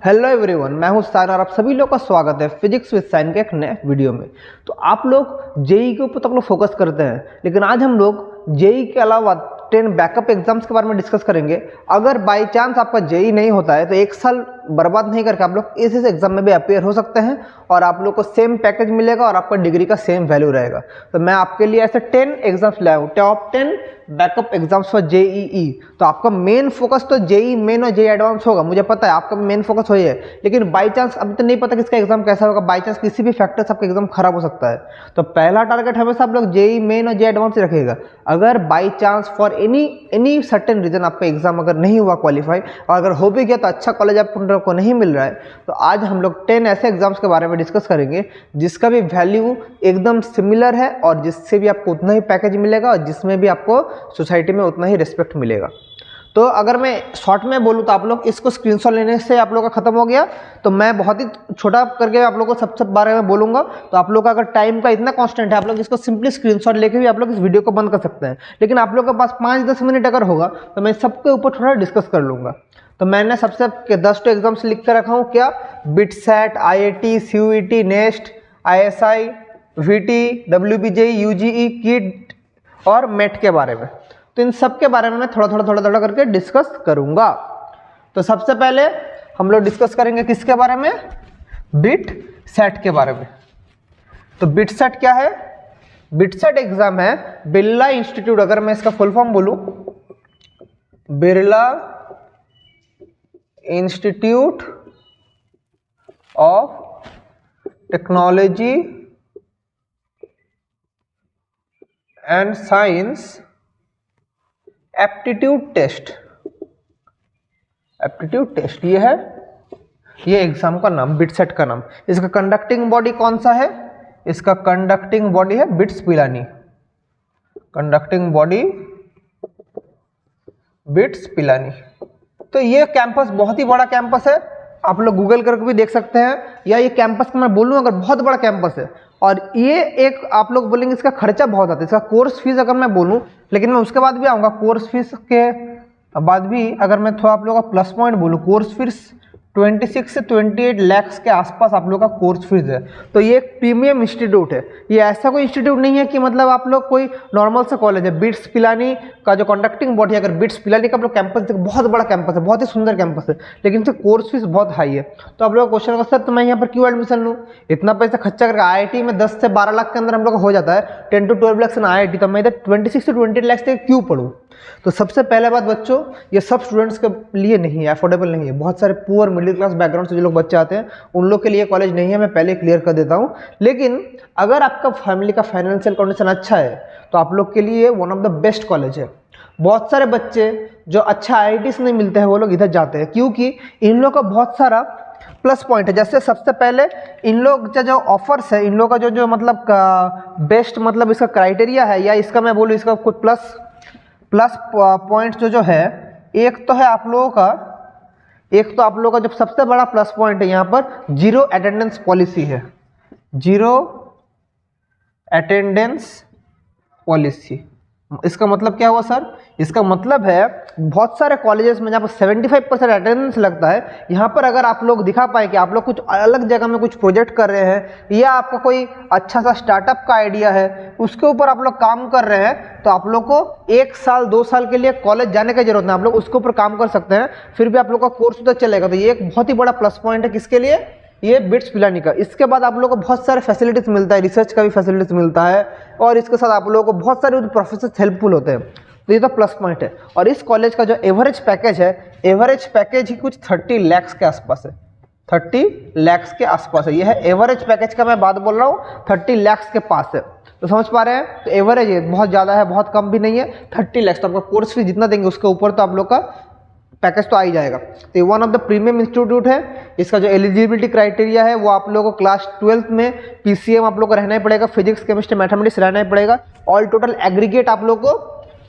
Hello everyone, मैं हूं sign और आप सभी लोग का स्वागत है फिजिक्स विद साइन के एक नए वीडियो में। तो आप लोग जेई के ऊपर तो आप लोग फोकस करते हैं, लेकिन आज हम लोग जेई के अलावा 10 बैकअप एग्जाम्स के बारे में डिस्कस करेंगे। अगर बाई चांस आपका जेई नहीं होता है तो एक साल बर्बाद नहीं करके आप लोग इस एग्जाम में भी अपेयर हो सकते हैं और आप लोग को सेम पैकेज मिलेगा और आपका डिग्री का सेम वैल्यू रहेगा। तो मैं आपके लिए ऐसे 10 एग्जाम्स लाया हूँ, top 10 backup exams for JEE. तो आपका मेन फोकस तो जेई मेन और जेई एडवांस होगा, मुझे पता है आपका मेन फोकस वही है, लेकिन बाई चांस अभी तो नहीं पता किसका एग्जाम कैसा होगा। बाई चांस किसी भी फैक्टर से आपका एग्जाम खराब हो सकता है, तो पहला टारगेट हमेशा आप लोग जेई मेन और जेई एडवांस ही रखिएगा। अगर by chance for any certain reason आपका एग्जाम अगर नहीं हुआ क्वालिफाई, और अगर हो भी गया तो अच्छा कॉलेज आपको नहीं मिल रहा है, तो आज हम लोग 10 ऐसे एग्जाम्स के बारे में डिस्कस करेंगे जिसका भी वैल्यू एकदम सिमिलर है और जिससे भी आपको उतना ही पैकेज मिलेगा और जिसमें भी आपको सोसाइटी में उतना ही रिस्पेक्ट मिलेगा। तो अगर मैं शॉर्ट में बोलूँ तो आप लोग इसको स्क्रीनशॉट लेने से आप लोग का खत्म हो गया, तो मैं बहुत ही छोटा करके आप लोग को सब बारे में बोलूँगा। तो आप लोग का अगर टाइम का इतना कांस्टेंट है, आप लोग इसको सिंपली स्क्रीनशॉट लेके भी आप लोग इस वीडियो को बंद कर सकते हैं, लेकिन आप लोग के पास 5-10 मिनट अगर होगा तो मैं सबके ऊपर थोड़ा डिस्कस कर लूँगा। तो मैंने सबसे 10 एग्जाम्स लिख कर रखा हूँ, क्या BITSAT, IIT, CUET, nest, ISI, VT, WBJ, UGE, KIT और MET के बारे में। तो इन सब के बारे में मैं थोड़ा करके डिस्कस करूंगा। तो सबसे पहले हम लोग डिस्कस करेंगे किसके बारे में, बिट सेट के बारे में। तो बिट सेट क्या है? बिट सेट एग्जाम है बिरला इंस्टीट्यूट, अगर मैं इसका फुल फॉर्म बोलूं, Birla institute of technology and science aptitude test. Aptitude test ये एग्जाम का नाम, बिटसेट का नाम। इसका कंडक्टिंग बॉडी कौन सा है? इसका कंडक्टिंग बॉडी है bits Pilani. Conducting body bits Pilani. तो ये कैंपस बहुत ही बड़ा कैंपस है, आप लोग गूगल करके भी देख सकते हैं, या ये कैंपस का मैं बोलूँ अगर बहुत बड़ा कैंपस है। और ये एक आप लोग बोलेंगे इसका खर्चा बहुत आता है, इसका कोर्स फीस अगर मैं बोलूँ, लेकिन मैं उसके बाद भी आऊँगा। कोर्स फीस के बाद भी अगर मैं थोड़ा आप लोगों का प्लस पॉइंट बोलूँ, कोर्स फीस 26 से 28 लाख के आसपास आप लोग का कोर्स फीस है। तो ये एक प्रीमियम इंस्टीट्यूट है, ये ऐसा कोई इंस्टीट्यूट नहीं है कि मतलब आप लोग कोई नॉर्मल सा कॉलेज है। बिट्स पिलानी का जो कंडक्टिंग बॉडी है, अगर बिट्स पिलानी का आप लोग कैंपस देखो, बहुत बड़ा कैंपस है, बहुत ही सुंदर कैंपस है, लेकिन इसका कोर्स फीस बहुत हाई है। तो आप लोग क्वेश्चन होगा, सर तो मैं यहाँ पर क्यों एडमिशन लूँ, इतना पैसा खर्चा करके? IIT में 10 से 12 लाख के अंदर हम लोग हो जाता है, 10 to 12 लाख IIT, तो मैं इधर 26 से 28 लाख से क्यों पढ़ूँ? तो सबसे पहले बात बच्चों, ये सब स्टूडेंट्स के लिए नहीं है, अफोर्डेबल नहीं है। बहुत सारे पुअर मिडिल क्लास बैकग्राउंड से जो लोग बच्चे आते हैं उन लोग के लिए कॉलेज नहीं है, मैं पहले क्लियर कर देता हूँ। लेकिन अगर आपका फैमिली का फाइनेंशियल कंडीशन अच्छा है तो आप लोग के लिए one of the best college है। बहुत सारे बच्चे जो अच्छा IIT से नहीं मिलते हैं वो लोग इधर जाते हैं, क्योंकि इन लोग का बहुत सारा प्लस पॉइंट है। जैसे सबसे पहले इन लोग जो ऑफर्स है, इन लोग का जो मतलब बेस्ट मतलब इसका क्राइटेरिया है, या इसका मैं बोलूँ इसका कुछ प्लस पॉइंट जो है, एक तो आप लोगों का जो सबसे बड़ा प्लस पॉइंट है यहाँ पर, 0 अटेंडेंस पॉलिसी है। 0 अटेंडेंस पॉलिसी, इसका मतलब क्या हुआ सर? इसका मतलब है बहुत सारे कॉलेजेस में जहाँ पर 75% अटेंडेंस लगता है, यहाँ पर अगर आप लोग दिखा पाए कि आप लोग कुछ अलग जगह में कुछ प्रोजेक्ट कर रहे हैं, या आपका कोई अच्छा सा स्टार्टअप का आइडिया है, उसके ऊपर आप लोग काम कर रहे हैं, तो आप लोग को 1 साल 2 साल के लिए कॉलेज जाने की जरूरत नहीं, आप लोग उसके ऊपर काम कर सकते हैं, फिर भी आप लोग का कोर्स उधर चलेगा। तो ये एक बहुत ही बड़ा प्लस पॉइंट है किसके लिए? ये बिट्स पिलानी का। इसके बाद आप लोगों को बहुत सारे फैसिलिटीज मिलता है, रिसर्च का भी फैसिलिटीज मिलता है, और इसके साथ आप लोगों को बहुत सारे प्रोफेसर हेल्पफुल होते हैं। तो ये तो प्लस पॉइंट है। और इस कॉलेज का जो एवरेज पैकेज है, एवरेज पैकेज ही कुछ 30 लाख के आसपास है। 30 लाख के आसपास है, ये है एवरेज पैकेज का मैं बात बोल रहा हूँ, 30 लाख के पास है। तो समझ पा रहे हैं? तो एवरेज है, बहुत ज़्यादा है, बहुत कम भी नहीं है। 30 लाख, तो आपका कोर्स फीस जितना देंगे उसके ऊपर तो आप लोग का पैकेज तो आ ही जाएगा। तो ये one of the premium institute है। इसका जो एलिजिबिलिटी क्राइटेरिया है वो आप लोगों को क्लास 12th में PCM आप लोग को रहना ही पड़ेगा, फिजिक्स केमिस्ट्री मैथमेटिक्स रहना ही पड़ेगा। ऑल टोटल एग्रीगेट आप लोग को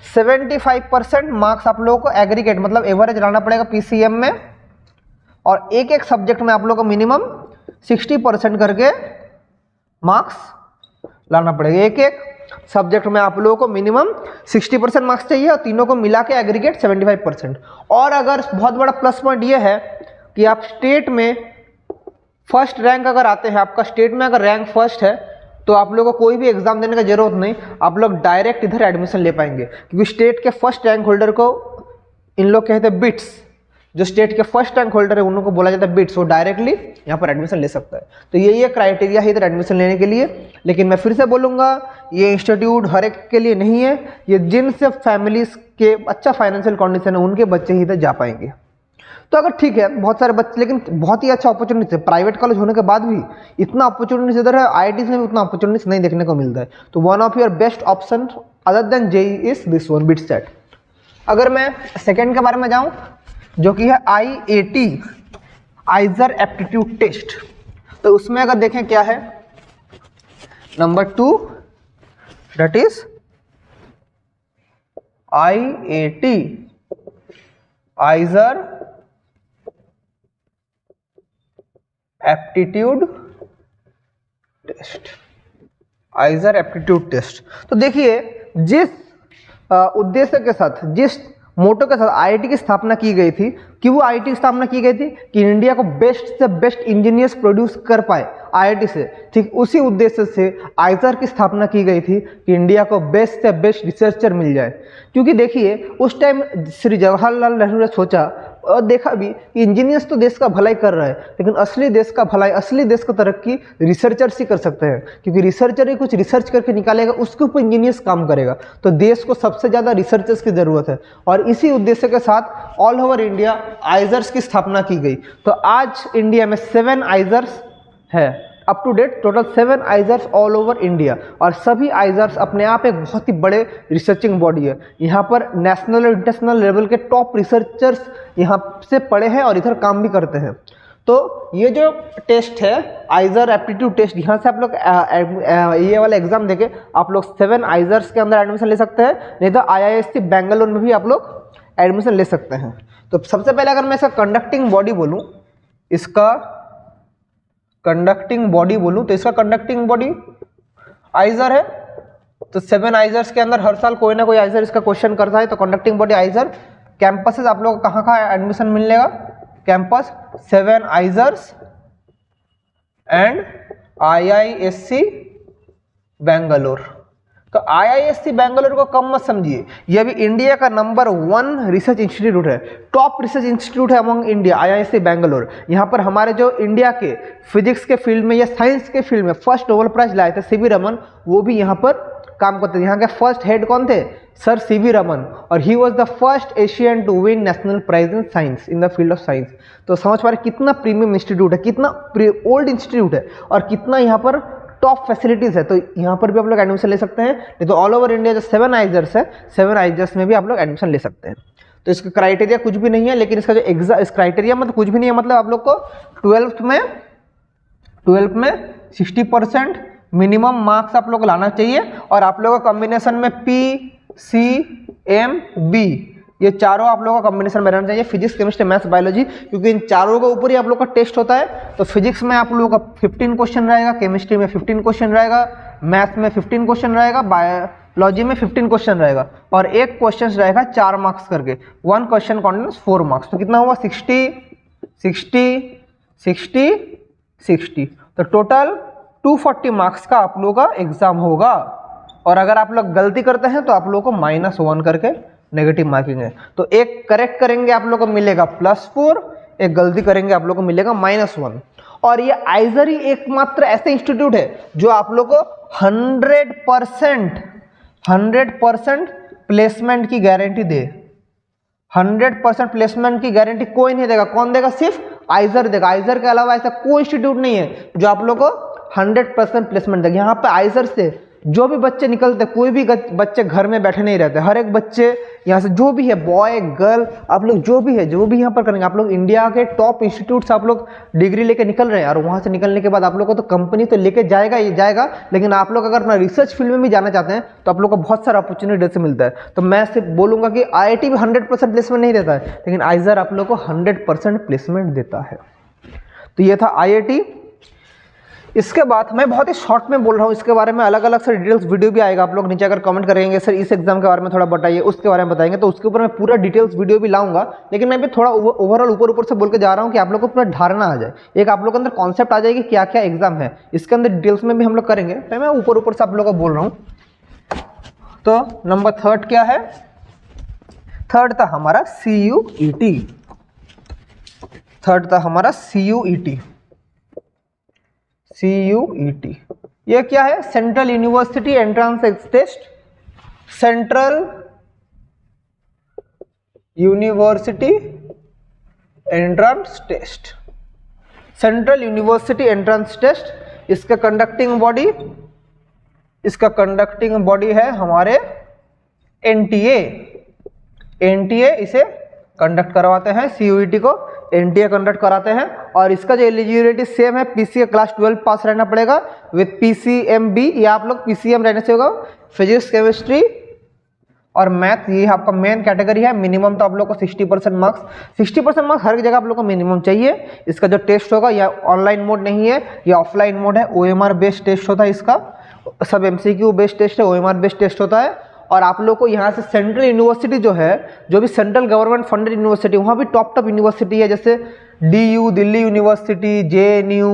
75% मार्क्स आप लोगों को एग्रीगेट मतलब एवरेज लाना पड़ेगा PCM में, और एक सब्जेक्ट में आप लोग को मिनिमम 60% करके मार्क्स लाना पड़ेगा। एक सब्जेक्ट में आप लोगों को मिनिमम 60% मार्क्स चाहिए, और तीनों को मिला के एग्रीगेट 75%। और अगर बहुत बड़ा प्लस पॉइंट ये है, कि आप स्टेट में फर्स्ट रैंक अगर आते हैं, आपका स्टेट में अगर रैंक फर्स्ट है तो आप लोगों को कोई भी एग्जाम देने का जरूरत नहीं, आप लोग डायरेक्ट इधर एडमिशन ले पाएंगे, क्योंकि स्टेट के फर्स्ट रैंक होल्डर को इन लोग कहते हैं बिट्स, जो स्टेट के फर्स्ट रैंक होल्डर है उनको बोला जाता है बिट्स, वो डायरेक्टली यहाँ पर एडमिशन ले सकता है। तो ये क्राइटेरिया है इधर एडमिशन लेने के लिए। लेकिन मैं फिर से बोलूँगा, ये इंस्टीट्यूट हर एक के लिए नहीं है, ये जिनसे फैमिलीज के अच्छा फाइनेंशियल कंडीशन है उनके बच्चे ही इधर जा पाएंगे। तो अगर ठीक है, बहुत सारे बच्चे, लेकिन बहुत ही अच्छा अपॉर्चुनिटी है, प्राइवेट कॉलेज होने के बाद भी इतना अपॉर्चुनिटी इधर है, IIT में भी उतना अपॉर्चुनिटी नहीं देखने को मिलता है। तो one of your best option other than JEE is this one, BITSAT. अगर मैं सेकेंड के बारे में जाऊँ, जो कि है IAT, आइजर एप्टीट्यूड टेस्ट, तो उसमें अगर देखें क्या है, number 2 that is IAT, IISER aptitude test, IISER aptitude test. तो देखिए, जिस उद्देश्य के साथ, जिस मोटो के साथ IIT की स्थापना की गई थी, कि वो IIT की स्थापना की गई थी कि इंडिया को बेस्ट से बेस्ट इंजीनियर्स प्रोड्यूस कर पाए IIT से, ठीक उसी उद्देश्य से आइजर की स्थापना की गई थी कि इंडिया को बेस्ट से बेस्ट रिसर्चर मिल जाए। क्योंकि देखिए, उस टाइम श्री जवाहरलाल नेहरू ने सोचा और देखा भी कि इंजीनियर्स तो देश का भलाई कर रहा है, लेकिन असली देश का भलाई, असली देश का तरक्की रिसर्चर्स ही कर सकते हैं, क्योंकि रिसर्चर ही कुछ रिसर्च करके निकालेगा, उसके ऊपर इंजीनियर्स काम करेगा। तो देश को सबसे ज़्यादा रिसर्चर्स की ज़रूरत है, और इसी उद्देश्य के साथ ऑल ओवर इंडिया आइजर्स की स्थापना की गई। तो आज इंडिया में 7 आइजर्स है, up to date total 7 IISERs all over India, और सभी आइजर्स अपने आप एक बहुत ही बड़े रिसर्चिंग बॉडी है। यहाँ पर नेशनल और इंटरनेशनल लेवल के टॉप रिसर्चर्स यहाँ से पढ़े हैं और इधर काम भी करते हैं। तो ये जो टेस्ट है आइजर एप्टीट्यूड टेस्ट, यहाँ से आप लोग ये वाला एग्जाम देके आप लोग 7 आइजर्स के अंदर एडमिशन ले सकते हैं, नहीं तो IISc बेंगलोर में भी आप लोग एडमिशन ले सकते हैं। तो सबसे पहले अगर मैं इसका कंडक्टिंग बॉडी बोलूँ, इसका कंडक्टिंग बॉडी बोलूँ, तो इसका कंडक्टिंग बॉडी आइजर है। तो 7 आइजर्स के अंदर हर साल कोई ना कोई आइजर इसका क्वेश्चन करता है। तो कंडक्टिंग बॉडी आइजर। कैंपसेस आप लोग को कहाँ कहाँ एडमिशन मिलेगा, campus 7 IISERs and IISc Bangalore. तो IISc बेंगलोर को कम मत समझिए, ये भी इंडिया का नंबर 1 रिसर्च इंस्टीट्यूट है, टॉप रिसर्च इंस्टीट्यूट है अमंग इंडिया, IISc बेंगलोर। यहाँ पर हमारे जो इंडिया के फिजिक्स के फील्ड में या साइंस के फील्ड में फर्स्ट नोबेल प्राइज लाए थे CV रमन, वो भी यहाँ पर काम करते थे। यहाँ के फर्स्ट हेड कौन थे, सर CV रमन, और he was the first Asian to win national prize in science, in the field of science. तो समझ पा रहे कितना प्रीमियम इंस्टीट्यूट है, कितना ओल्ड इंस्टीट्यूट है, और कितना यहाँ पर टॉप फैसिलिटीज है। तो यहाँ पर भी आप लोग एडमिशन ले सकते हैं। नहीं तो ऑल ओवर इंडिया जो 7 आइजर्स है, 7 आइजर्स में भी आप लोग एडमिशन ले सकते हैं। तो इसका क्राइटेरिया कुछ भी नहीं है, लेकिन इसका जो एग्जाम, इस क्राइटेरिया मतलब कुछ भी नहीं है, मतलब आप लोग को 12th में 60% मिनिमम मार्क्स आप लोग को लाना चाहिए, और आप लोगों का कॉम्बिनेशन में PCMB, ये चारों आप लोगों का कॉम्बिनेशन में रहना चाहिए, फिजिक्स केमिस्ट्री मैथ्स बायोलॉजी, क्योंकि इन चारों के ऊपर ही आप लोग का टेस्ट होता है। तो फिजिक्स में आप लोगों का 15 क्वेश्चन रहेगा, केमिस्ट्री में 15 क्वेश्चन रहेगा, मैथ्स में 15 क्वेश्चन रहेगा, बायोलॉजी में 15 क्वेश्चन रहेगा, और एक क्वेश्चन रहेगा 4 मार्क्स करके, 1 क्वेश्चन कॉन्टेंस 4 मार्क्स। तो कितना हुआ 60 60 60 60, तो टोटल 240 मार्क्स का आप लोगों का एग्जाम होगा। और अगर आप लोग गलती करते हैं तो आप लोगों को -1 करके नेगेटिव मार्किंग है। तो एक करेक्ट करेंगे आप लोग को मिलेगा +4, एक गलती करेंगे आप लोग को मिलेगा -1। और ये आइजर ही एकमात्र ऐसे इंस्टीट्यूट है जो आप लोग को 100% प्लेसमेंट की गारंटी दे। 100% प्लेसमेंट की गारंटी कोई नहीं देगा। कौन देगा? सिर्फ आइजर देगा। आइजर के अलावा ऐसा कोई इंस्टीट्यूट नहीं है जो आप लोग को 100% प्लेसमेंट देगा। यहाँ पे आइजर से जो भी बच्चे निकलते, कोई भी बच्चे घर में बैठे नहीं रहते। हर एक बच्चे यहाँ से, जो भी है बॉय गर्ल, आप लोग जो भी यहाँ पर करेंगे, आप लोग इंडिया के टॉप इंस्टीट्यूट से आप लोग डिग्री लेके निकल रहे हैं। और वहाँ से निकलने के बाद आप लोग को तो कंपनी तो लेके जाएगा ही जाएगा, लेकिन आप लोग अगर अपना रिसर्च फील्ड में भी जाना चाहते हैं तो आप लोग को बहुत सारा अपॉर्चुनिटी से मिलता है। तो मैं सिर्फ बोलूँगा कि IIT भी 100% प्लेसमेंट नहीं देता है, लेकिन आइजर आप लोग को 100% प्लेसमेंट देता है। तो ये था IIT। इसके बाद मैं बहुत ही शॉर्ट में बोल रहा हूँ, इसके बारे में अलग अलग से डिटेल्स वीडियो भी आएगा। आप लोग नीचे अगर कमेंट करेंगे सर इस एग्जाम के बारे में थोड़ा बताइए, उसके बारे में बताएंगे, तो उसके ऊपर मैं पूरा डिटेल्स वीडियो भी लाऊंगा। लेकिन मैं भी थोड़ा ओवरऑल ऊपर से बोल के जा रहा हूँ कि आप लोग को पूरा धारणा आ जाए, एक आप लोग के अंदर कॉन्सेप्ट आ जाएगी क्या क्या एग्जाम है, इसके अंदर डिटेल्स में भी हम लोग करेंगे। तो मैं ऊपर से आप लोग को बोल रहा हूँ। तो नंबर 3 क्या है? 3 था हमारा CUET। 3 था हमारा CUET। CUET ये क्या है? Central university entrance test. Central university entrance test. Central university entrance test. इसका कंडक्टिंग बॉडी है हमारे NTA। NTA इसे कंडक्ट करवाते हैं, CUET को NTA कंडक्ट कराते हैं। और इसका जो एलिजिबिलिटी सेम है, PCA क्लास 12 पास रहना पड़ेगा विथ PCMB, या आप लोग PCM रहने से होगा। फिजिक्स, केमिस्ट्री और मैथ ये आपका मेन कैटेगरी है। मिनिमम तो आप लोग को 60% मार्क्स, 60% मार्क्स हर जगह आप लोग को मिनिमम चाहिए। इसका जो टेस्ट होगा यह ऑनलाइन मोड नहीं है, यह ऑफलाइन मोड है। OMR बेस्ड टेस्ट होता है इसका, सब MCQ बेस्ड टेस्ट है, OMR बेस्ड टेस्ट होता है। और आप लोग को यहाँ से सेंट्रल यूनिवर्सिटी जो है, जो भी सेंट्रल गवर्नमेंट फंडेड यूनिवर्सिटी, वहाँ भी टॉप यूनिवर्सिटी है, जैसे DU Delhi university, JNU,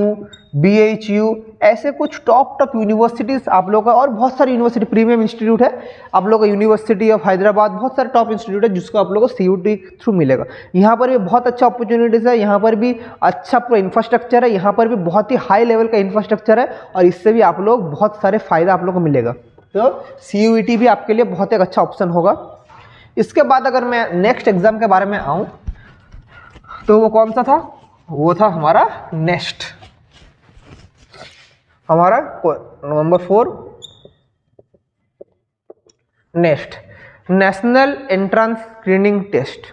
BHU, ऐसे कुछ टॉप यूनिवर्सिटीज़ आप लोग का। और बहुत सारी यूनिवर्सिटी प्रीमियम इंस्टीट्यूट है आप लोग का, यूनिवर्सिटी ऑफ हैदराबाद, बहुत सारे टॉप इंस्टीट्यूट है जिसको आप लोग को CUET थ्रू मिलेगा। यहाँ पर भी बहुत अच्छा अपॉर्चुनिटीज़ है, यहाँ पर भी अच्छा पूरा इंफ्रास्ट्रक्चर है, यहाँ पर भी बहुत ही हाई लेवल का इंफ्रास्ट्रक्चर है, और इससे भी आप लोग बहुत सारे फायदा आप लोग को मिलेगा। तो CUET भी आपके लिए बहुत एक अच्छा ऑप्शन होगा। इसके बाद अगर मैं नेक्स्ट एग्जाम के बारे में आऊँ तो वो कौन सा था? वो था हमारा नेक्स्ट, हमारा number 4 next, national entrance screening test.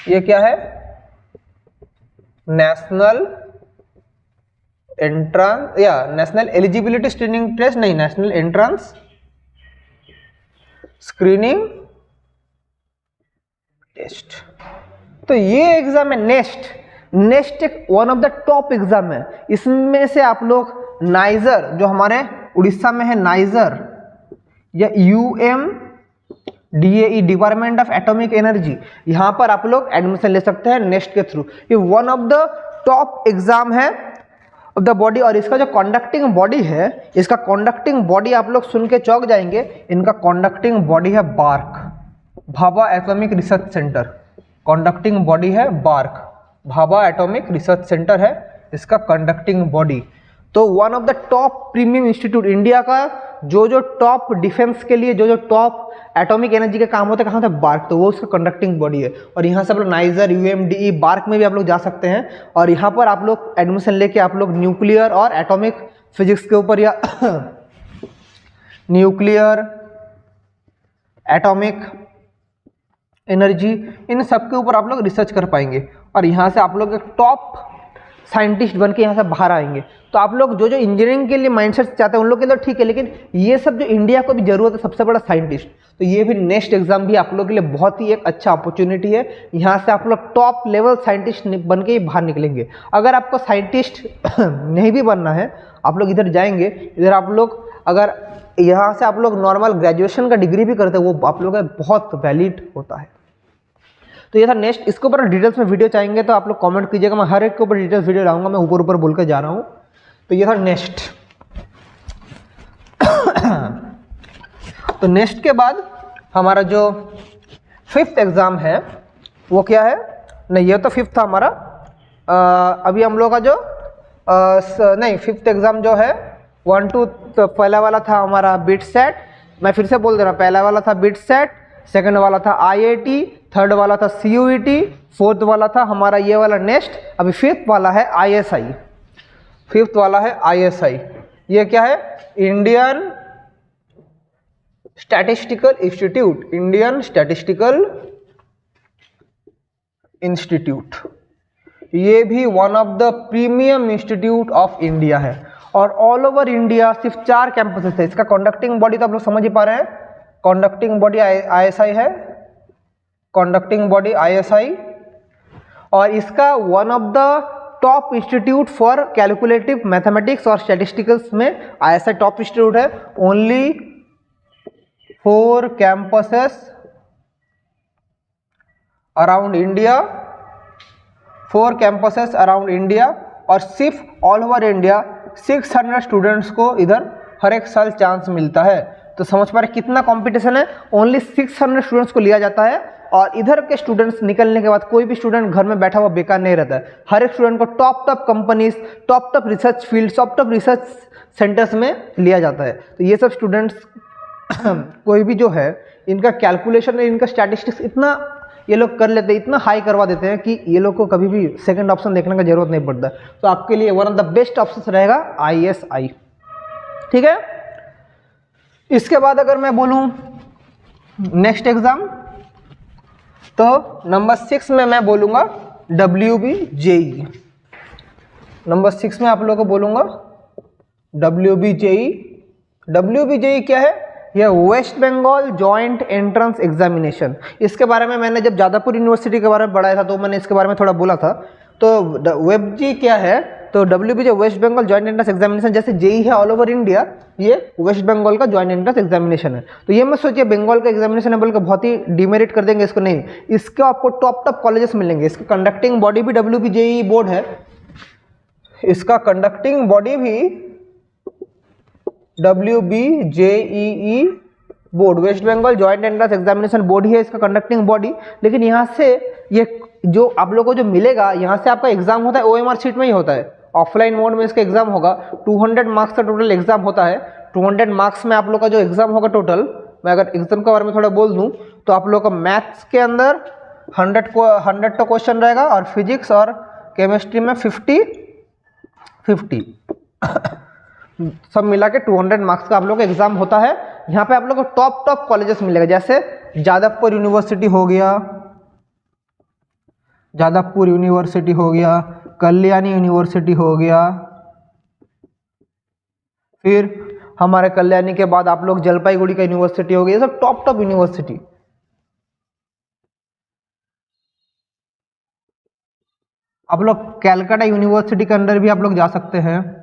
ये क्या है? नेशनल एंट्रेंस या नेशनल एलिजिबिलिटी स्क्रीनिंग टेस्ट, नहीं, नेशनल एंट्रेंस स्क्रीनिंग टेस्ट। तो ये एग्जाम है नेक्स्ट एक one of the top exam है। इसमें से आप लोग नाइजर, जो हमारे उड़ीसा में है नाइजर, या UMDAE department of atomic energy, यहाँ पर आप लोग एडमिशन ले सकते हैं नेक्स्ट के थ्रू। ये one of the top exam है ऑफ द बॉडी। और इसका जो कंडक्टिंग बॉडी है, इसका कंडक्टिंग बॉडी आप लोग सुन के चौंक जाएंगे। इनका कंडक्टिंग बॉडी है BARC, Bhabha atomic research centre. Conducting body है BARC, Bhabha atomic research centre है इसका कंडक्टिंग बॉडी। तो one of the top premium institute India का, जो टॉप डिफेंस के लिए जो टॉप एटॉमिक एनर्जी के काम होते हैं, कहाँ था? बार्क। तो वो उसका कंडक्टिंग बॉडी है। और यहाँ से आप लोग नाइजर, UMDE, बार्क में भी आप लोग जा सकते हैं। और यहाँ पर आप लोग एडमिशन लेके आप लोग न्यूक्लियर और एटॉमिक फिजिक्स के ऊपर, या न्यूक्लियर, एटॉमिक एनर्जी, इन सब के ऊपर आप लोग रिसर्च कर पाएंगे। और यहाँ से आप लोग एक टॉप साइंटिस्ट बन के यहाँ से बाहर आएंगे। तो आप लोग जो इंजीनियरिंग के लिए माइंडसेट चाहते हैं उन लोग के लिए तो ठीक है, लेकिन ये सब जो इंडिया को भी जरूरत है सबसे बड़ा साइंटिस्ट, तो ये भी नेक्स्ट एग्जाम भी आप लोग के लिए बहुत ही एक अच्छा अपॉर्चुनिटी है। यहाँ से आप लोग टॉप लेवल साइंटिस्ट बन के ही बाहर निकलेंगे। अगर आपको साइंटिस्ट नहीं भी बनना है, आप लोग इधर जाएंगे, इधर आप लोग अगर यहाँ से आप लोग नॉर्मल ग्रेजुएशन का डिग्री भी करते हैं, वो आप लोग का बहुत वैलिड होता है। तो ये था नेक्स्ट। इसके ऊपर डिटेल्स में वीडियो चाहेंगे तो आप लोग कमेंट कीजिएगा, मैं हर एक के ऊपर डिटेल्स वीडियो लाऊंगा, मैं ऊपर बोल के जा रहा हूँ। तो ये था नेक्स्ट। तो नेक्स्ट के बाद हमारा जो 5th एग्ज़ाम है वो क्या है? नहीं, ये तो 5th था हमारा। अभी हम लोग का जो नहीं 5th एग्ज़ाम जो है 1 2, तो पहला वाला था हमारा बिट सेट। मैं फिर से बोल दे रहा हूँ, पहला वाला था बिट सेट, सेकंड वाला था IIT, थर्ड वाला था CUET, फोर्थ वाला था हमारा ये वाला नेक्स्ट। अभी 5th वाला है ISI। 5th वाला है ISI। ये क्या है? Indian statistical institute. Indian statistical institute, ये भी one of the premium institute of India है। और ऑल ओवर इंडिया सिर्फ 4 कैंपसेस है। इसका कंडक्टिंग बॉडी तो आप लोग समझ ही पा रहे हैं, कंडक्टिंग बॉडी ISI है, कंडक्टिंग बॉडी ISI। और इसका one of the top institute for calculative mathematics और स्टैटिस्टिकल्स में ISI टॉप इंस्टीट्यूट है। Only 4 campuses around India, 4 campuses around India, और सिर्फ ऑल ओवर इंडिया 600 स्टूडेंट्स को इधर हर एक साल चांस मिलता है। तो समझ पा रहे कितना कंपटीशन है। ओनली 600 स्टूडेंट्स को लिया जाता है और इधर के स्टूडेंट्स निकलने के बाद कोई भी स्टूडेंट घर में बैठा हुआ बेकार नहीं रहता है। हर एक स्टूडेंट को top companies, top research field, top research centres में लिया जाता है। तो ये सब स्टूडेंट्स कोई भी जो है इनका कैलकुलेशन, इनका स्टैटिस्टिक्स इतना ये लोग कर लेते हैं, इतना हाई करवा देते हैं कि ये लोग को कभी भी सेकंड ऑप्शन देखने का जरूरत नहीं पड़ता। तो आपके लिए one of the best option रहेगा ISI। ठीक है। इसके बाद अगर मैं बोलूं नेक्स्ट एग्जाम, तो नंबर 6 में मैं बोलूंगा WB JEE। नंबर 6 में आप लोगों को बोलूंगा WB JEE। WB JEE क्या है? यह West Bengal joint entrance examination. इसके बारे में मैंने जब जादवपुर यूनिवर्सिटी के बारे में पढ़ाया था तो मैंने इसके बारे में थोड़ा बोला था। तो WebG क्या है? तो WB West Bengal joint entrance examination, जैसे JEE है ऑल ओवर इंडिया, ये वेस्ट बंगाल का जॉइंट एंट्रेंस एग्जामिनेशन है। तो ये मत सोचिए बंगाल का एग्जामिनेशन है बोलकर बहुत ही डिमेरिट कर देंगे इसको, नहीं। इसके आपको टॉप कॉलेजेस मिलेंगे। इसकी कंडक्टिंग बॉडी भी WB JEE बोर्ड है, इसका कंडक्टिंग बॉडी भी WB JEE board, West Bengal joint entrance examination board ही है इसका कंडक्टिंग बॉडी। लेकिन यहाँ से ये जो आप लोगों को जो मिलेगा, यहाँ से आपका एग्जाम होता है OMR शीट में ही होता है। ऑफलाइन मोड में इसका एग्जाम होगा। 200 मार्क्स का टोटल एग्जाम होता है। 200 मार्क्स में आप लोग का जो एग्जाम होगा टोटल, मैं अगर एग्जाम के बारे में थोड़ा बोल दूं तो आप लोग का मैथ्स के अंदर 100 का क्वेश्चन रहेगा और फिजिक्स और केमिस्ट्री में 50 सब मिला के 200 मार्क्स का आप लोग का एग्जाम होता है। यहाँ पे आप लोग को टॉप कॉलेजेस मिलेगा, जैसे जादवपुर यूनिवर्सिटी हो गया, जादवपुर यूनिवर्सिटी हो गया, कल्याणी यूनिवर्सिटी हो गया, फिर हमारे कल्याणी के बाद आप लोग जलपाईगुड़ी का यूनिवर्सिटी हो गया। ये सब टॉप यूनिवर्सिटी। आप लोग कैलकाटा यूनिवर्सिटी के अंदर भी आप लोग जा सकते हैं।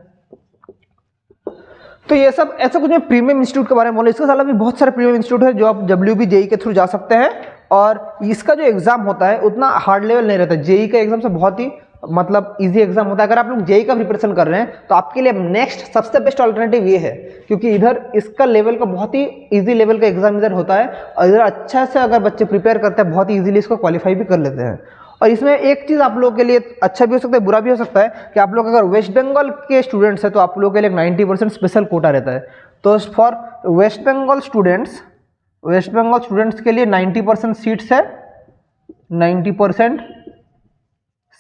तो ये सब ऐसा कुछ नहीं, प्रीमियम इंस्टीट्यूट के बारे में बोले। इसके अलावा भी बहुत सारे प्रीमियम इंस्टीट्यूट है जो आप WB JEE के थ्रू जा सकते हैं। और इसका जो एग्जाम होता है उतना हार्ड लेवल नहीं रहता। JEE का एग्जाम से बहुत ही मतलब इजी एग्जाम होता है। अगर आप लोग JEE का प्रिपरेशन कर रहे हैं तो आपके लिए नेक्स्ट सबसे बेस्ट ऑल्टरनेटिव ये है, क्योंकि इधर इसका लेवल का बहुत ही इजी लेवल का एग्जाम इधर होता है और इधर अच्छा से अगर बच्चे प्रिपेयर करते हैं बहुत ही ईजिली इसको क्वालिफाई भी कर लेते हैं। और इसमें एक चीज़ आप लोगों के लिए अच्छा भी हो सकता है, बुरा भी हो सकता है कि आप लोग अगर वेस्ट बंगाल के स्टूडेंट्स हैं तो आप लोगों के लिए 90% स्पेशल कोटा रहता है। तो फॉर वेस्ट बंगाल स्टूडेंट्स के लिए 90% सीट्स है, 90%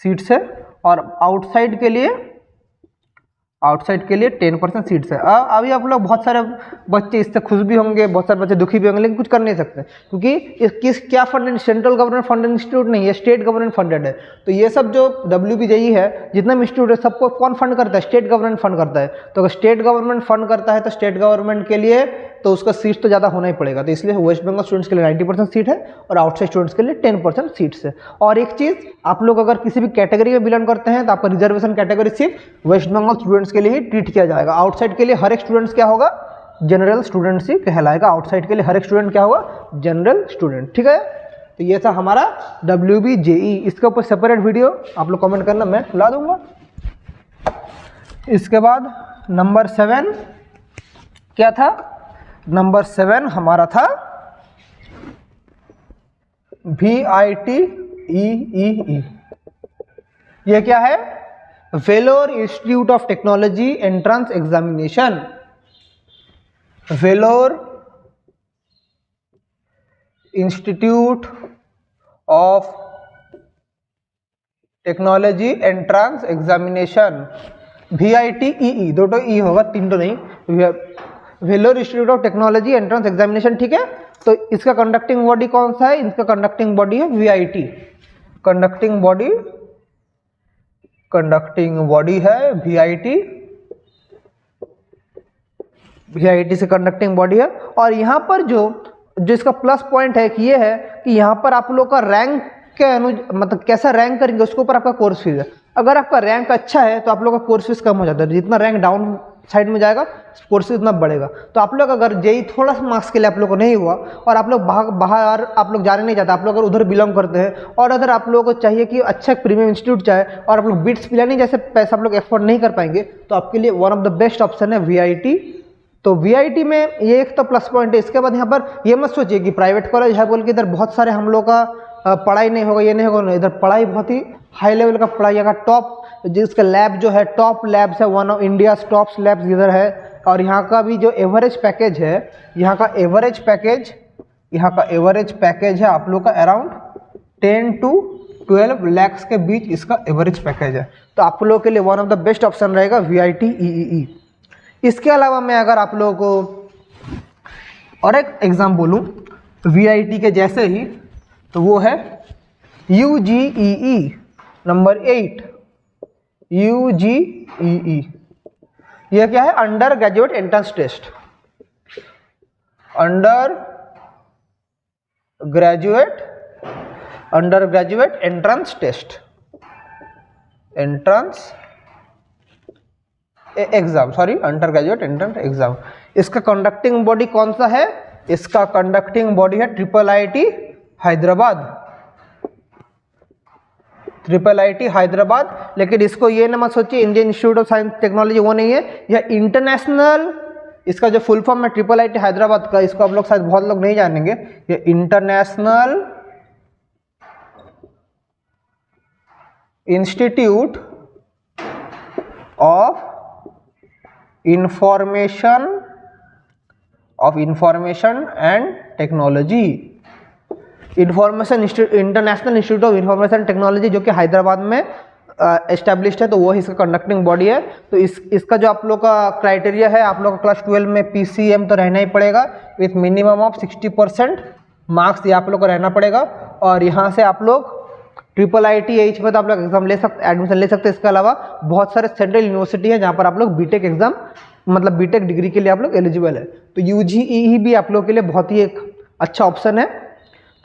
सीट्स है। और आउटसाइड के लिए 10% सीट्स है। अभी आप लोग बहुत सारे बच्चे इससे खुश भी होंगे, बहुत सारे बच्चे दुखी भी होंगे, लेकिन कुछ कर नहीं सकते क्योंकि क्या funded, central government funded institute नहीं है, स्टेट गवर्नमेंट फंडेड है। तो ये सब जो WB JEE है, जितना भी इंस्टीट्यूट है, सबको कौन फंड करता है? स्टेट गवर्नमेंट फंड करता है। तो अगर स्टेट गवर्नमेंट फंड करता है तो स्टेट गवर्नमेंट के लिए तो उसका सीट तो ज़्यादा होना ही पड़ेगा। तो इसलिए वेस्ट बंगाल स्टूडेंट्स के लिए 90% सीट है और आउटसाइड स्टूडेंट्स के लिए 10% सीट्स है। और एक चीज़, आप लोग अगर किसी भी कैटेगरी में बिलोंग करते हैं तो आपका रिजर्वेशन कैटेगरी सिर्फ वेस्ट बंगाल स्टूडेंट्स के लिए ही ट्रीट किया जाएगा। आउटसाइड के लिए हर एक स्टूडेंट्स क्या होगा? जनरल स्टूडेंट्स ही कहलाएगा। आउटसाइड के लिए हर एक स्टूडेंट क्या होगा? General student. ठीक है। तो ये था हमारा WB JEE। इसके ऊपर सेपरेट वीडियो आप लोग कमेंट करना, मैं ला दूंगा। इसके बाद नंबर 7 क्या था? नंबर 7 हमारा था VIT-EEE। ये क्या है? Vellore institute of technology entrance examination. Vellore institute of technology entrance examination, VIT-EE, दो तो ई होगा, तीन तो नहीं। Vellore institute of technology entrance examination. ठीक है। तो इसका कंडक्टिंग बॉडी कौन सा है? इसका कंडक्टिंग बॉडी है VIT। कंडक्टिंग बॉडी है VIT से कंडक्टिंग बॉडी है। और यहाँ पर जो इसका प्लस पॉइंट है कि ये है कि यहाँ पर आप लोग का रैंक के मतलब कैसा रैंक करेंगे उसके ऊपर आपका कोर्स फीस है। अगर आपका रैंक अच्छा है तो आप लोग का कोर्स फीस कम हो जाता है, जितना रैंक डाउन साइड में जाएगा कोर्स फीस उतना बढ़ेगा। तो आप लोग अगर जेई थोड़ा सा मार्क्स के लिए आप लोग को नहीं हुआ और आप लोग बाहर आप लोग जाने नहीं चाहते, आप लोग अगर उधर बिलोंग करते हैं और अगर आप लोगों को चाहिए कि अच्छा प्रीमियम इंस्टीट्यूट चाहे और आप लोग बिट्स पिलानी जैसे पैसा आप लोग एफोर्ड नहीं कर पाएंगे, तो आपके लिए one of the best option है वीआईटी। तो वीआईटी में ये एक तो प्लस पॉइंट है। इसके बाद यहाँ पर ये मत सोचिए कि प्राइवेट कॉलेज है बोल के इधर बहुत सारे हम लोग का पढ़ाई नहीं होगा, ये नहीं होगा, इधर पढ़ाई बहुत ही हाई लेवल का पढ़ाई का टॉप, जिसका लैब जो है टॉप लैब्स है, one of India top labs इधर है। और यहाँ का भी जो एवरेज पैकेज है, यहाँ का एवरेज पैकेज है आप लोग का अराउंड 10 to 12 lakhs के बीच इसका एवरेज पैकेज है। तो आप लोगों के लिए one of the best option रहेगा वीआईटी ईईई। इसके अलावा मैं अगर आप लोगों को और एक एग्जाम बोलूँ वीआईटी के जैसे ही, तो वो है यूजीईई नंबर 8। यूजीईई यह क्या है? Under graduate entrance test. Under graduate entrance test, entrance exam, sorry under graduate entrance exam. इसका कंडक्टिंग बॉडी कौन सा है? इसका कंडक्टिंग बॉडी है IIIT हैदराबाद, IIIT हैदराबाद। लेकिन इसको ये ना मत सोचिए Indian institute of science technology, वो नहीं है, यह इंटरनेशनल, इसका जो फुल फॉर्म है IIIT हैदराबाद का, इसको आप लोग शायद बहुत लोग नहीं जानेंगे, ये international institute of information and technology, international institute of information technology, जो कि हैदराबाद में एस्टेब्लिश्ड है। तो वो इसका कंडक्टिंग बॉडी है। तो इसका जो आप लोग का क्राइटेरिया है, आप लोग का क्लास 12 में PCM तो रहना ही पड़ेगा विथ मिनिमम ऑफ 60% मार्क्स, ये आप लोग को रहना पड़ेगा। और यहाँ से आप लोग IIIT में तो आप लोग एग्जाम ले सकते, एडमिशन ले सकते हैं। इसके अलावा बहुत सारे सेंट्रल यूनिवर्सिटी है जहाँ पर आप लोग बीटेक एग्जाम, मतलब बीटेक डिग्री के लिए आप लोग एलिजिबल है। तो यूजीईई भी आप लोग के लिए बहुत ही एक अच्छा ऑप्शन है।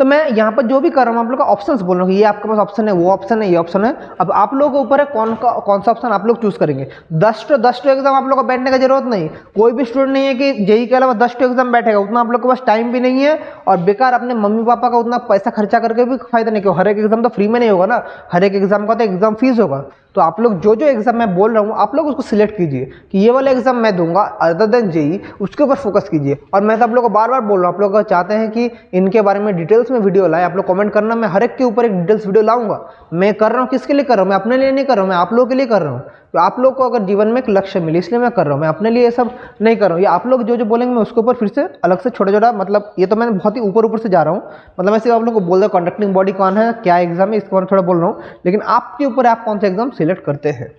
तो मैं यहाँ पर जो भी कर रहा हूँ आप लोग का ऑप्शंस बोल रहा हूँ कि ये आपके पास ऑप्शन है, वो ऑप्शन है, ये ऑप्शन है। अब आप लोगों के ऊपर है कौन सा ऑप्शन आप लोग चूज करेंगे। 10 to एग्जाम आप लोग को बैठने का जरूरत नहीं। कोई भी स्टूडेंट नहीं है कि जेई के अलावा 10 एग्जाम बैठेगा, उतना आप लोग के पास टाइम भी नहीं है और बेकार अपने मम्मी पापा का उतना पैसा खर्चा करके भी फायदा नहीं, क्यों हर एक एग्जाम तो फ्री में नहीं होगा ना, हर एक एग्जाम का तो एग्जाम फीस होगा। तो आप लोग जो एग्जाम मैं बोल रहा हूँ आप लोग उसको सिलेक्ट कीजिए कि ये वाला एग्जाम मैं दूंगा अदर देन जेई, उसके ऊपर फोकस कीजिए। और मैं तो आप लोग को बार बार बोल रहा हूँ, आप लोग चाहते हैं कि इनके बारे में डिटेल्स में वीडियो लाए, आप लोग कमेंट करना, मैं हर एक के ऊपर एक डिटेल्स वीडियो लाऊंगा। मैं कर रहा हूँ किसके लिए कर रहा हूँ? मैं अपने लिए नहीं कर रहा हूँ, मैं आप लोगों के लिए कर रहा हूँ। तो आप लोग को अगर जीवन में एक लक्ष्य मिले इसलिए मैं कर रहा हूँ, मैं अपने लिए ये सब नहीं कर रहा हूँ। ये आप लोग जो बोलेंगे मैं उसके ऊपर फिर से अलग से छोटा, मतलब ये तो मैं बहुत ही ऊपर से जा रहा हूँ, मतलब मैं सिर्फ आप लोग को बोल रहा हूँ कंडक्टिंग बॉडी कौन है, क्या एग्जाम है, इसके बारे में थोड़ा बोल रहा हूँ। लेकिन आपके ऊपर आप कौन सा एग्जाम सिलेक्ट करते हैं,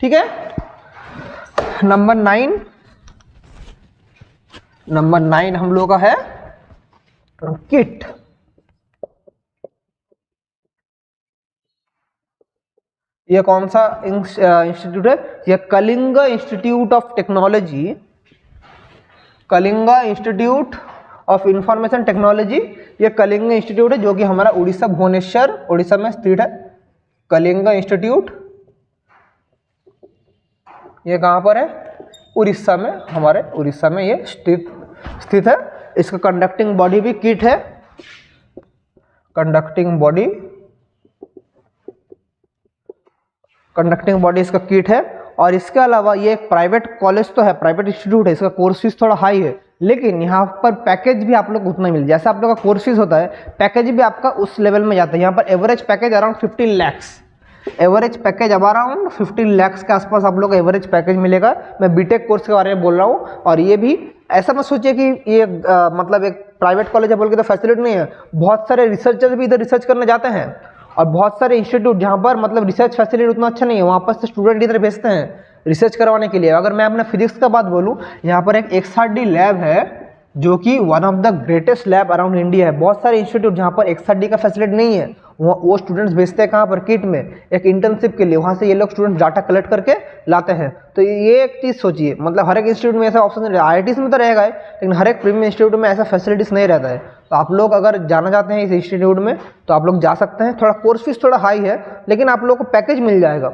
ठीक है। नंबर 9 हम लोग का है किट। ये कौन सा इंस्टीट्यूट है? ये Kalinga institute of technology, Kalinga institute of information technology. ये कलिंग इंस्टीट्यूट है जो कि हमारा उड़ीसा, भुवनेश्वर उड़ीसा में स्थित है। कलिंग इंस्टीट्यूट ये कहाँ पर है? उड़ीसा में, हमारे उड़ीसा में ये स्थित है। इसका कंडक्टिंग बॉडी भी किट है, कंडक्टिंग बॉडी इसका किट है। और इसके अलावा ये एक प्राइवेट कॉलेज तो है, प्राइवेट इंस्टीट्यूट है, इसका कोर्स फीस थोड़ा हाई है, लेकिन यहाँ पर पैकेज भी आप लोग उतना मिल, जैसे आप लोग का कोर्स फीस होता है पैकेज भी आपका उस लेवल में जाता है। यहाँ पर average package around 15 lakhs, average package अब अराउंड 15 lakhs के आसपास आप लोग को एवरेज पैकेज मिलेगा। मैं बीटेक कोर्स के बारे में बोल रहा हूँ। और ये भी ऐसा मत सोचिए कि ये मतलब एक प्राइवेट कॉलेज है बोल के तो फैसिलिटी नहीं है। बहुत सारे रिसर्चर्स भी इधर रिसर्च करने जाते हैं और बहुत सारे इंस्टीट्यूट जहाँ पर मतलब रिसर्च फैसिलिटी उतना अच्छा नहीं है, वहाँ पर से स्टूडेंट इधर भेजते हैं रिसर्च करवाने के लिए। अगर मैं अपना फिजिक्स का बात बोलूँ, यहाँ पर एक XRD लैब है जो कि one of the greatest lab around India है। बहुत सारे इंस्टीट्यूट जहाँ पर XRD का फैसिलिटी नहीं है, वो स्टूडेंट्स भेजते हैं कहाँ पर? किट में, एक इंटर्नशिप के लिए। वहाँ से ये लोग स्टूडेंट्स डाटा कलेक्ट करके लाते हैं। तो ये एक चीज़ सोचिए, मतलब हर एक इंस्टीट्यूट में ऐसा ऑप्शन नहीं है। IITs में तो रहेगा है, लेकिन हर एक प्रीमियम इंस्टीट्यूट में ऐसा फैसिलिटीज नहीं रहता है। तो आप लोग अगर जाना चाहते हैं इस इंस्टीट्यूट में तो आप लोग जा सकते हैं। थोड़ा कोर्स फीस थोड़ा हाई है, लेकिन आप लोग को पैकेज मिल जाएगा,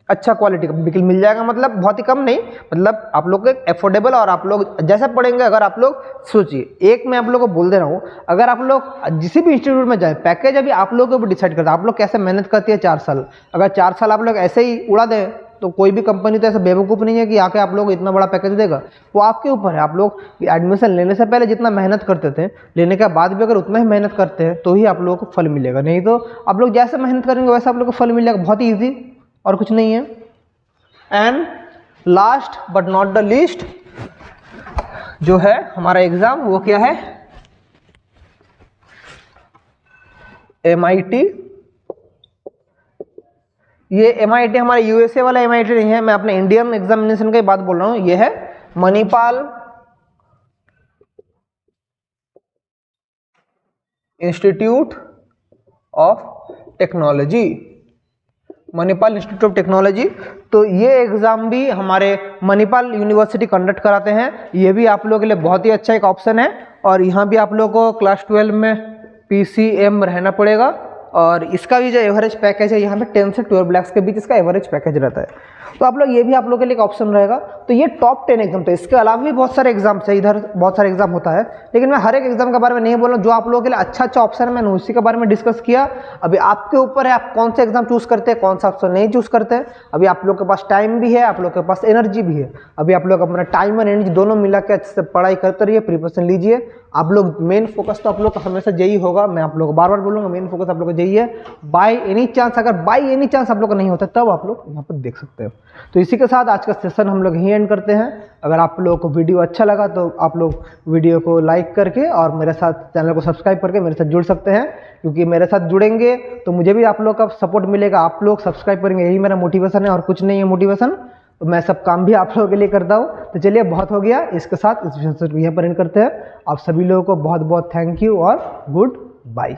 अच्छा क्वालिटी का बिल्कुल मिल जाएगा, मतलब बहुत ही कम नहीं, मतलब आप लोग को अफोर्डेबल। और आप लोग जैसा पढ़ेंगे, अगर आप लोग सोचिए, एक मैं आप लोग को बोल दे रहा हूँ, अगर आप लोग जिस भी इंस्टीट्यूट में जाए, पैकेज अभी आप लोग के ऊपर डिसाइड करता है, आप लोग कैसे मेहनत करती है 4 साल। अगर 4 साल आप लोग ऐसे ही उड़ा दें तो कोई भी कंपनी तो ऐसा बेवकूफ़ नहीं है कि आके आप लोग इतना बड़ा पैकेज देगा। वो आपके ऊपर है। आप लोग एडमिशन लेने से पहले जितना मेहनत करते थे, लेने के बाद भी अगर उतना ही मेहनत करते हैं तो ही आप लोगों को फल मिलेगा, नहीं तो आप लोग जैसे मेहनत करेंगे वैसे आप लोग को फल मिलेगा। बहुत ही ईजी और कुछ नहीं है। And last but not the least जो है हमारा एग्जाम, वो क्या है, MIT। ये MIT हमारे USA वाला MIT नहीं है, मैं अपने इंडियन एग्जामिनेशन की बात बोल रहा हूँ। ये है Manipal institute of technology, Manipal institute of technology. तो ये एग्ज़ाम भी हमारे मणिपाल यूनिवर्सिटी कंडक्ट कराते हैं। ये भी आप लोगों के लिए बहुत ही अच्छा एक ऑप्शन है। और यहाँ भी आप लोगों को क्लास 12 में PCM रहना पड़ेगा। और इसका भी जो एवरेज पैकेज है, यहाँ पे 10 से 12 लाख के बीच इसका एवरेज पैकेज रहता है। तो आप लोग ये भी आप लोगों के लिए एक ऑप्शन रहेगा। तो ये टॉप 10 एग्जाम थे। इसके अलावा भी बहुत सारे एग्जाम्स है, इधर बहुत सारे एग्जाम होता है, लेकिन मैं हर एक एग्जाम के बारे में नहीं बोल रहा हूँ। जो आप लोगों के लिए अच्छा अच्छा ऑप्शन है मैंने उसी के बारे में डिस्कस किया। अभी आपके ऊपर है आप कौन सा एग्जाम चूज करते हैं, कौन सा ऑप्शन नहीं चूज करते हैं। अभी आप लोग के पास टाइम भी है, आप लोग के पास एनर्जी भी है। अभी आप लोग अपना टाइम और एनर्जी दोनों मिला के अच्छे से पढ़ाई करते रहिए, प्रिपरेशन लीजिए। आप लोग मेन फोकस तो आप लोग का हमेशा यही होगा। मैं आप लोग को बार बार बोलूँगा, मेन फोकस आप लोग का यही है। बाय एनी चांस, अगर बाय एनी चांस आप लोग का नहीं होता तब आप लोग यहाँ पर देख सकते हो। तो इसी के साथ आज का सेशन हम लोग यहीं एंड करते हैं। अगर आप लोगों को वीडियो अच्छा लगा तो आप लोग वीडियो को लाइक करके और मेरे साथ चैनल को सब्सक्राइब करके मेरे साथ जुड़ सकते हैं, क्योंकि मेरे साथ जुड़ेंगे तो मुझे भी आप लोग का सपोर्ट मिलेगा। आप लोग सब्सक्राइब करेंगे, यही मेरा मोटिवेशन है और कुछ नहीं है मोटिवेशन। तो मैं सब काम भी आप लोगों के लिए करता हूँ। तो चलिए, बहुत हो गया, इसके साथ इस सेशन को यहाँ पर एंड करते हैं। आप सभी लोगों को बहुत बहुत थैंक यू और गुड बाय।